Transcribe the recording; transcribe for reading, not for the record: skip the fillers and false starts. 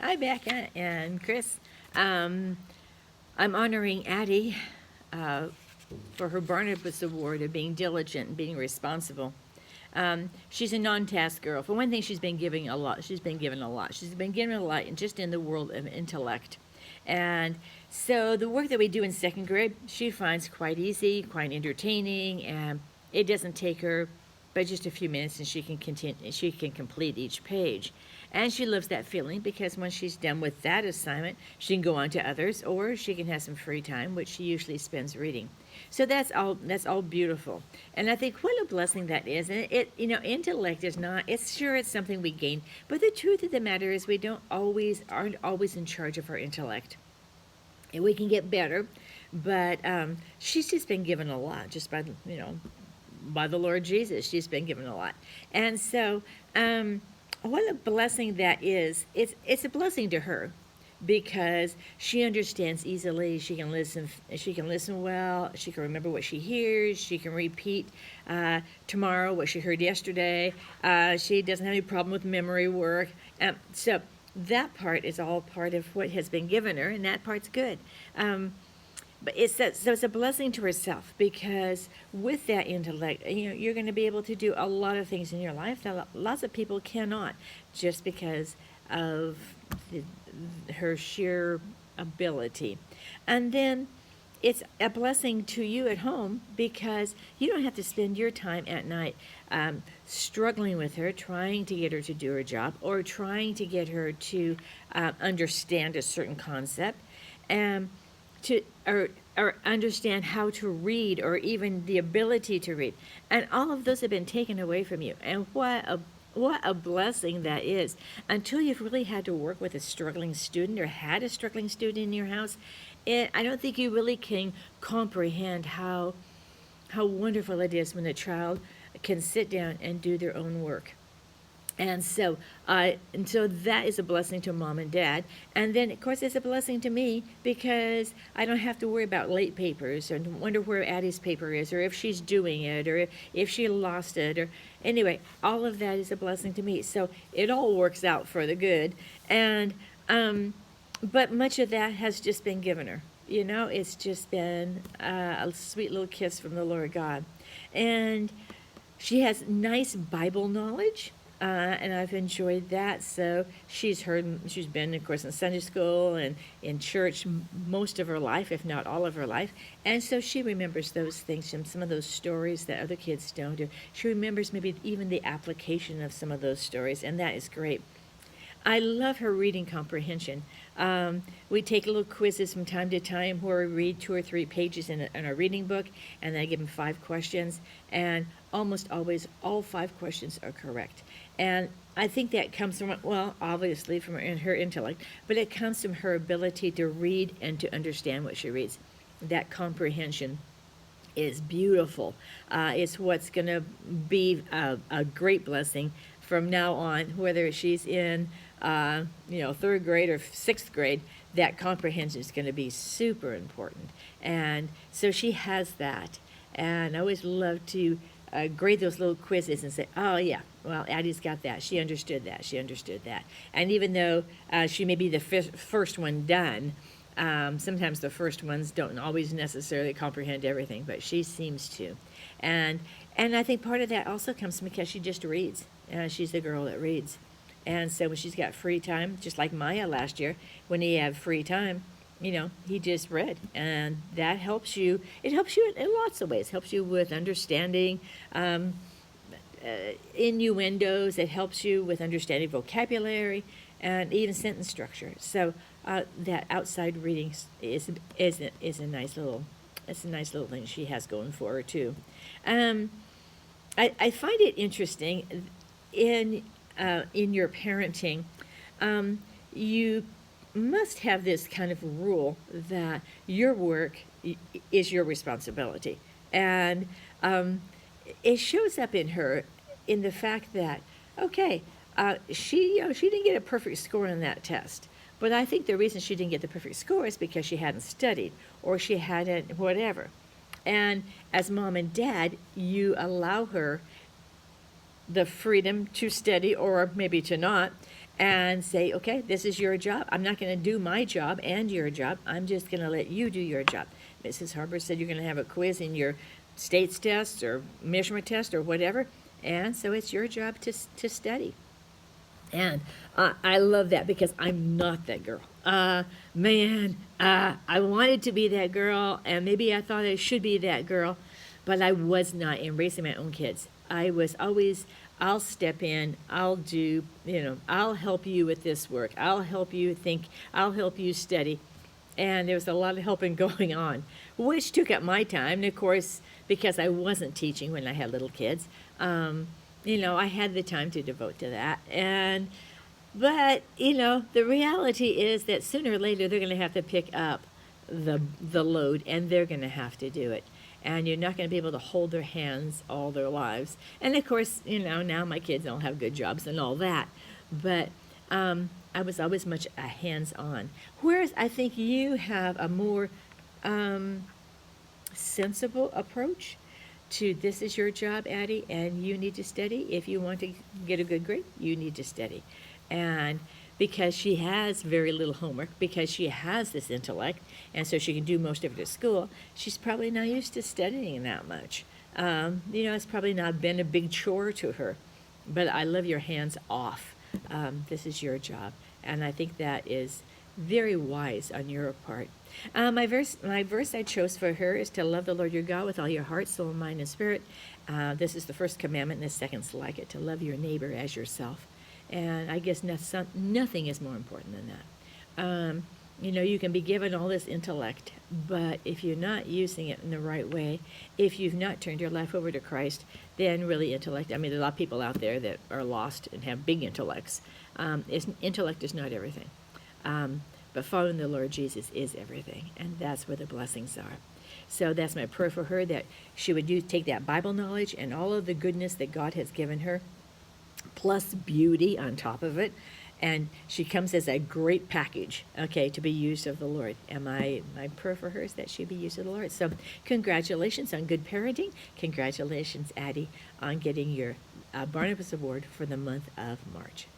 Hi, Becca and Chris. Um, I'm honoring Addy uh, for her Barnabas Award of being diligent and being responsible. She's a non-task girl. For one thing, she's been giving a lot. She's been given a lot. She's been given a lot just in the world of intellect. And so the work that we do in second grade, she finds quite easy, quite entertaining, and it doesn't take her but just a few minutes, and she can continue. She can complete each page, and she loves that feeling because when she's done with that assignment, she can go on to others, or she can have some free time, which she usually spends reading. So that's all. That's all beautiful, and I think what a blessing that is. And intellect is not. It's sure it's something we gain, but the truth of the matter is we don't always aren't always in charge of our intellect, and we can get better. But she's just been given a lot, just by the Lord Jesus. She's been given a lot. And so, what a blessing that is. It's a blessing to her because she understands easily. She can listen. She can listen well. She can remember what she hears. She can repeat tomorrow what she heard yesterday. She doesn't have any problem with memory work. So that part is all part of what has been given her, and that part's good. But so it's a blessing to herself because with that intellect, you're going to be able to do a lot of things in your life that lots of people cannot, just because of her sheer ability. And then it's a blessing to you at home because you don't have to spend your time at night struggling with her, trying to get her to do her job, or trying to get her to understand a certain concept. And to or understand how to read, or even the ability to read, and all of those have been taken away from you. And what a blessing that is. Until you've really had to work with a struggling student or had a struggling student in your house, I don't think you really can comprehend how wonderful it is when a child can sit down and do their own work. And so that is a blessing to mom and dad. And then, of course, it's a blessing to me because I don't have to worry about late papers and wonder where Addie's paper is, or if she's doing it, or if she lost it, or anyway, all of that is a blessing to me. So it all works out for the good. And but much of that has just been given her. It's just been a sweet little kiss from the Lord God. And she has nice Bible knowledge. And I've enjoyed that. So she's been, of course, in Sunday school and in church most of her life, if not all of her life. And so she remembers those things, and some of those stories that other kids don't do. She remembers maybe even the application of some of those stories, and that is great. I love her reading comprehension. We take little quizzes from time to time where we read 2 or 3 pages in a reading book, and then I give them 5 questions, and almost always all 5 questions are correct. And I think that comes from, well, obviously from her intellect, but it comes from her ability to read and to understand what she reads. That comprehension is beautiful. It's what's going to be a great blessing from now on, whether she's in 3rd grade or 6th grade. That comprehension is going to be super important. And so she has that. And I always love to grade those little quizzes and say, oh yeah, well, Addie's got that. She understood that. She understood that. And even though she may be the first one done, sometimes the first ones don't always necessarily comprehend everything, but she seems to. And I think part of that also comes because she just reads. She's the girl that reads. And so when she's got free time, just like Maya last year, when he had free time, he just read. And that helps you. It helps you in lots of ways. It helps you with understanding innuendos. It helps you with understanding vocabulary and even sentence structure. So that outside reading is a nice little thing she has going for her too. I find it interesting in your parenting. You must have this kind of rule that your work is your responsibility, and it shows up in her in the fact that she didn't get a perfect score on that test, but I think the reason she didn't get the perfect score is because she hadn't studied or she hadn't whatever. And as mom and dad, you allow her the freedom to study or maybe to not, and say, okay, this is your job. I'm not going to do my job and your job. I'm just going to let you do your job. Mrs. Harper said you're going to have a quiz in your states test or measurement test or whatever, and so it's your job to study. And I love that because I'm not that girl. I wanted to be that girl, and maybe I thought I should be that girl, but I was not in raising my own kids. I was always, I'll step in, I'll do, I'll help you with this work, I'll help you think, I'll help you study. And there was a lot of helping going on, which took up my time. And of course, because I wasn't teaching when I had little kids, I had the time to devote to that. But the reality is that sooner or later they're going to have to pick up the load, and they're going to have to do it. And you're not going to be able to hold their hands all their lives. And of course, now my kids don't have good jobs and all that. But I was always much a hands-on. Whereas I think you have a more sensible approach to this is your job, Addy, and you need to study. If you want to get a good grade, you need to study. And because she has very little homework, because she has this intellect, and so she can do most of it at school, she's probably not used to studying that much. It's probably not been a big chore to her. But I love your hands off. This is your job. And I think that is very wise on your part. My verse I chose for her is to love the Lord your God with all your heart, soul, mind, and spirit. This is the first commandment, and the second's like it, to love your neighbor as yourself. And I guess nothing is more important than that. You can be given all this intellect, but if you're not using it in the right way, if you've not turned your life over to Christ, then really intellect, there's a lot of people out there that are lost and have big intellects. Intellect is not everything. But following the Lord Jesus is everything, and that's where the blessings are. So that's my prayer for her, that she would take that Bible knowledge and all of the goodness that God has given her, plus beauty on top of it, and she comes as a great package, to be used of the Lord. And my prayer for her is that she be used of the Lord. So congratulations on good parenting. Congratulations, Addy, on getting your Barnabas Award for the month of March.